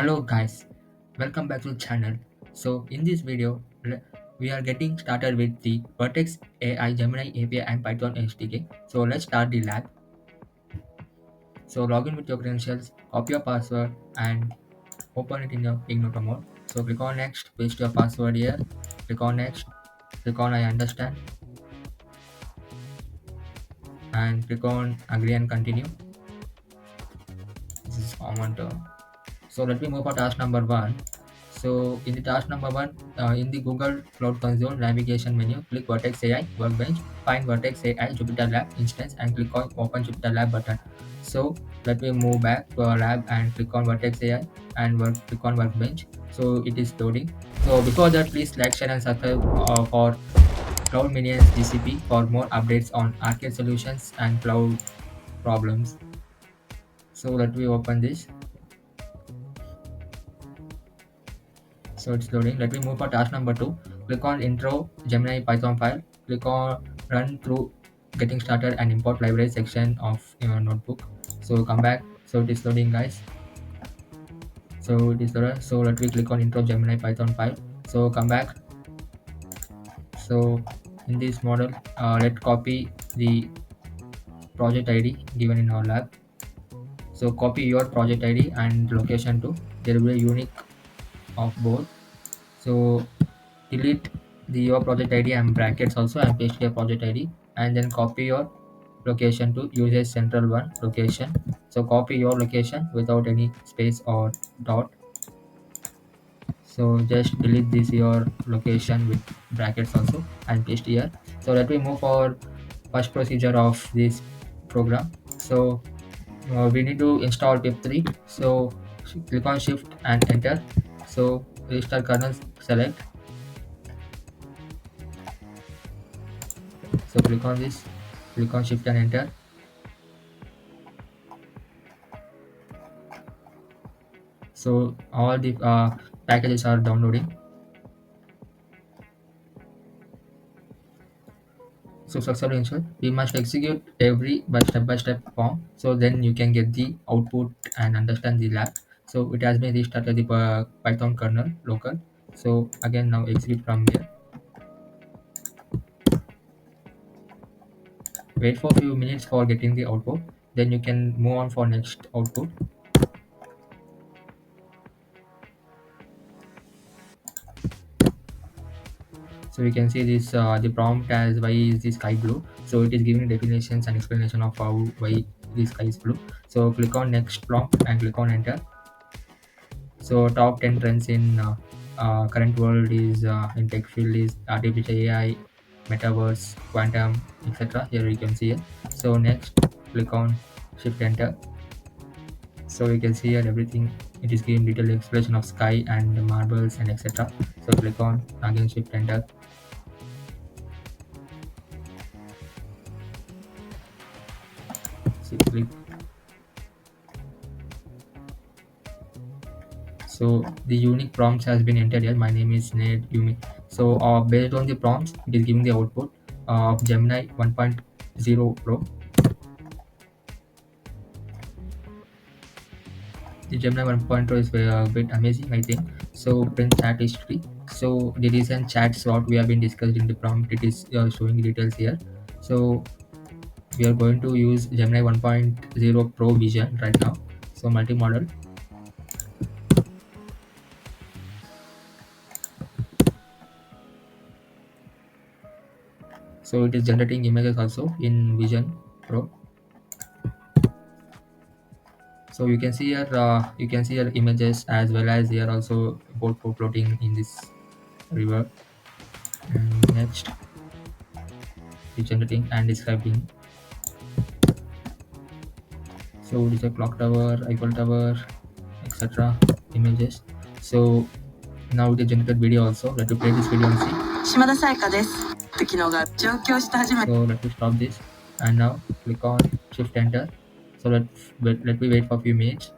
Hello guys, welcome back to the channel. So in this video, we are getting started with the Vertex AI Gemini API and Python SDK. So let's start the lab. So log in with your credentials, copy your password and open it in your ignore mode. So click on next, paste your password here, click on next, click on I understand and click on agree and continue. This is common term. So let me move for task number one. So in the task number one, in the Google Cloud Console navigation menu, click Vertex AI Workbench, find Vertex AI Jupyter Lab instance and click on Open Jupyter Lab button. So let me move back to our lab and click on Vertex AI and click on Workbench. So it is loading. So before that, please like, share and subscribe for Cloud Minions GCP for more updates on arcade solutions and cloud problems. So let me open this. So it's loading. Let me move for task number two. Click on intro Gemini Python file. Click on run through getting started and import library section of your notebook. So come back. So it is loading, guys. So it is loaded. So let me click on intro Gemini Python file. So come back. So in this model, let's copy the project ID given in our lab. So copy your project ID and location too. There will be a unique of both. So delete your project id and brackets also and paste your project id and then copy your location to user central one location. So copy your location without any space or dot. So just delete this your location with brackets also and paste here. So let me move for first procedure of this program. So we need to install pip3. So click on shift and enter. So restart kernel, select. So click on this, click on shift and enter. So all the packages are downloading. So successfully installed. We must execute every by step form. So then you can get the output and understand the lab. So it has been restarted the Python kernel local. So again now execute from here. Wait for a few minutes for getting the output. Then you can move on for next output. So we can see this the prompt as why is the sky blue. So it is giving definitions and explanation of how why the sky is blue. So click on next prompt and click on enter. So top 10 trends in current world is in tech field is artificial AI, metaverse, quantum, etc. Here you can see it. So next, click on shift enter. So you can see here everything. It is giving detailed explanation of sky and marbles and etc. So click on again shift enter. So click. So the unique prompts has been entered here. My name is Ned Yumi. So based on the prompts, it is giving the output of Gemini 1.0 Pro. The Gemini 1.0 is a bit amazing, I think. So print chat history. So the recent chat slot we have been discussed in the prompt, it is showing details here. So we are going to use Gemini 1.0 Pro Vision right now. So multimodal. So it is generating images also in Vision Pro. So you can see here you can see your images as well as here also boat floating in this river. And next, it's generating and describing. So it is a clock tower, Eiffel Tower, etc. images. So now it is generated video also. Let me play this video and see. 島田沙耶香です。昨日が上京して初めて So let me stop this and now click on shift enter. So let me wait for a few minutes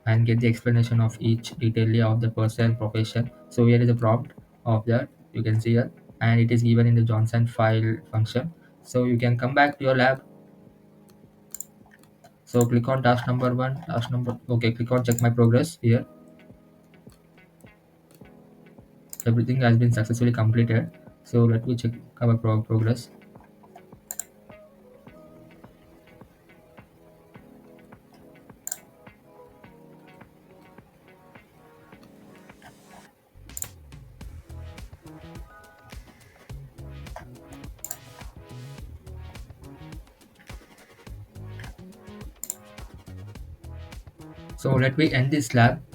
and get the explanation of each detail of the person profession. So here is a prompt of that you can see here and it is given in the Johnson file function. So you can come back to your lab. So click on task number one, task number, okay, click on check my progress here. Everything has been successfully completed. So let me check our progress. So let me end this lab.